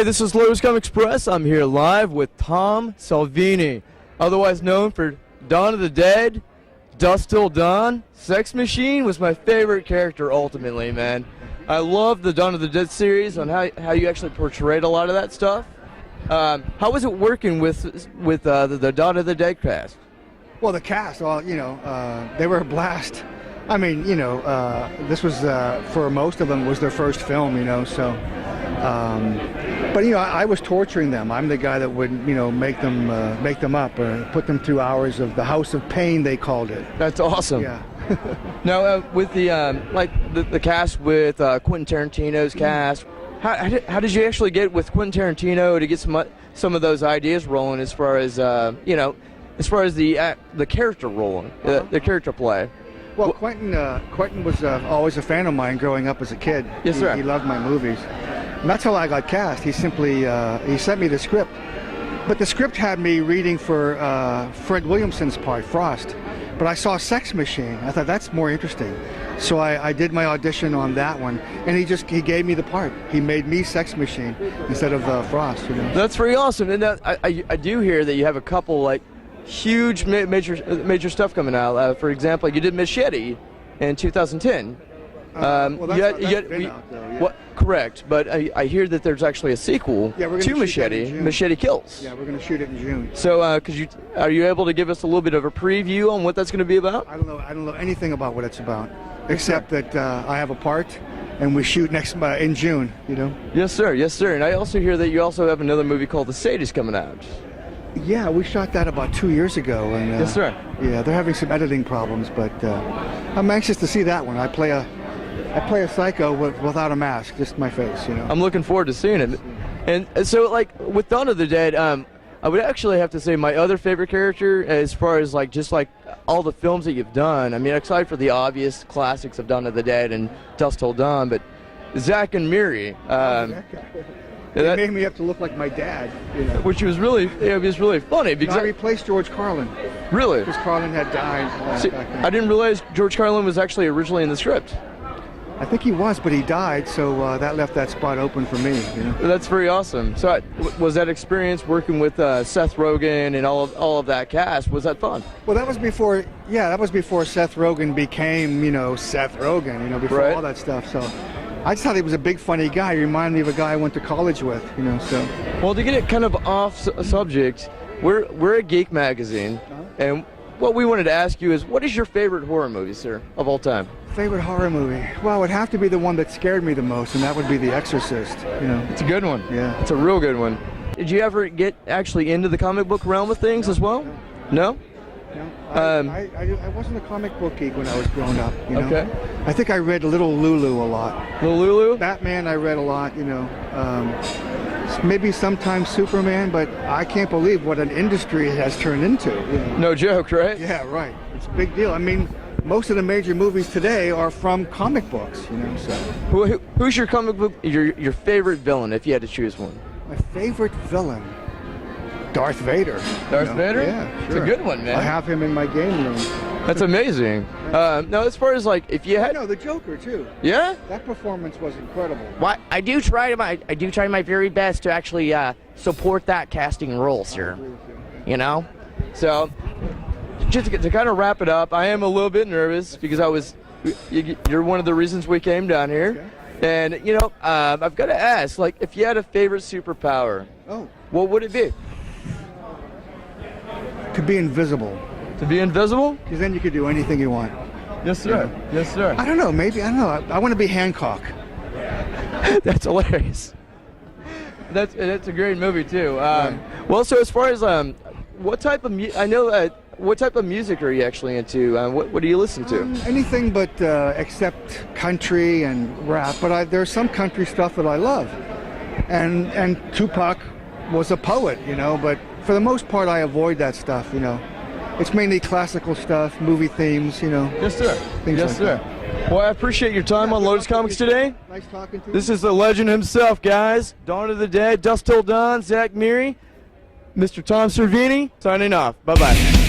this is Lotus Comics Press. I'm here live with Tom Savini, otherwise known for Dawn of the Dead, Dusk Till Dawn. Sex Machine was my favorite character ultimately, man. I love the Dawn of the Dead series on how you actually portrayed a lot of that stuff. How was it working with the Dawn of the Dead cast? Well, the cast, they were a blast. I mean, this was, for most of them, was their first film, so. But I was torturing them. I'm the guy that would, make them up, or put them through hours of the House of Pain, they called it. That's awesome. Yeah. Now, with the cast with Quentin Tarantino's cast, how did you actually get with Quentin Tarantino to get some of those ideas rolling as far as as far as the character rolling, the character play? Well, Quentin was always a fan of mine growing up as a kid. Yes, sir. He loved my movies. And that's how I got cast. He simply he sent me the script. But the script had me reading for Fred Williamson's part, Frost. But I saw Sex Machine. I thought that's more interesting. So I did my audition on that one, and he gave me the part. He made me Sex Machine instead of Frost. That's pretty awesome. And I do hear that you have a couple huge major stuff coming out. For example, you did Machete in 2010. Well, that's been out, though, yeah. Correct, but I hear that there's actually a sequel to Machete. Machete Kills. Yeah, we're going to shoot it in June. So, are you able to give us a little bit of a preview on what that's going to be about? I don't know anything about what it's about, except that I have a part, and we shoot in June. Yes, sir. Yes, sir. And I also hear that you also have another movie called The Sadist coming out. Yeah, we shot that about 2 years ago. And, yes, sir. Yeah, they're having some editing problems, but I'm anxious to see that one. I play a psycho without a mask, just my face, I'm looking forward to seeing it. And so, with Dawn of the Dead, I would actually have to say my other favorite character, as far as just all the films that you've done. I mean, aside for the obvious classics of Dawn of the Dead and Dusk Till Dawn, but Zach and Miri. It made me have to look like my dad, which was really funny because I replaced George Carlin. Really? Because Carlin had died. See, I didn't realize George Carlin was actually originally in the script. I think he was, but he died, so that left that spot open for me. That's very awesome. So, was that experience working with Seth Rogen and all of that cast? Was that fun? Well, that was before. Yeah, that was before Seth Rogen became, Seth Rogen. Before right. all that stuff. So, I just thought he was a big, funny guy. He reminded me of a guy I went to college with. So. Well, to get it kind of off subject, we're a geek magazine, and what we wanted to ask you is, what is your favorite horror movie, sir, of all time? Favorite horror movie? Well, it would have to be the one that scared me the most, and that would be The Exorcist. It's a good one. Yeah. It's a real good one. Did you ever get actually into the comic book realm of things as well? No? I wasn't a comic book geek when I was growing up. Okay. I think I read Little Lulu a lot. Little Lulu? Batman I read a lot, maybe sometimes Superman, but I can't believe what an industry it has turned into. No joke, right? Yeah, right. It's a big deal. I mean, most of the major movies today are from comic books, So. Who's your comic book, your favorite villain, if you had to choose one? My favorite villain? Darth Vader. Darth Vader? Yeah, sure. It's a good one, man. I have him in my game room. That's amazing. Now, as far as if you had, the Joker too. Yeah. That performance was incredible. Well, I do try my very best to actually support that casting role, sir. So, just to kind of wrap it up, I am a little bit nervous because you're one of the reasons we came down here, and I've got to ask, if you had a favorite superpower, what would it be? To be invisible. To be invisible? Because then you could do anything you want. Yes, sir. Yes, sir. I don't know. Maybe. I don't know. I want to be Hancock. That's hilarious. That's a great movie too. Right. Well, so as far as what type of what type of music are you actually into? What do you listen to? Anything but except country and rap. But there's some country stuff that I love. And Tupac was a poet, But for the most part, I avoid that stuff, It's mainly classical stuff, movie themes, Yes, sir. Yes, sir. That. Well, I appreciate your time on Lotus Comics today. Nice talking to you. This is the legend himself, guys. Dawn of the Dead, Dusk Till Dawn, Zach Miri, Mr. Tom Savini, signing off. Bye-bye.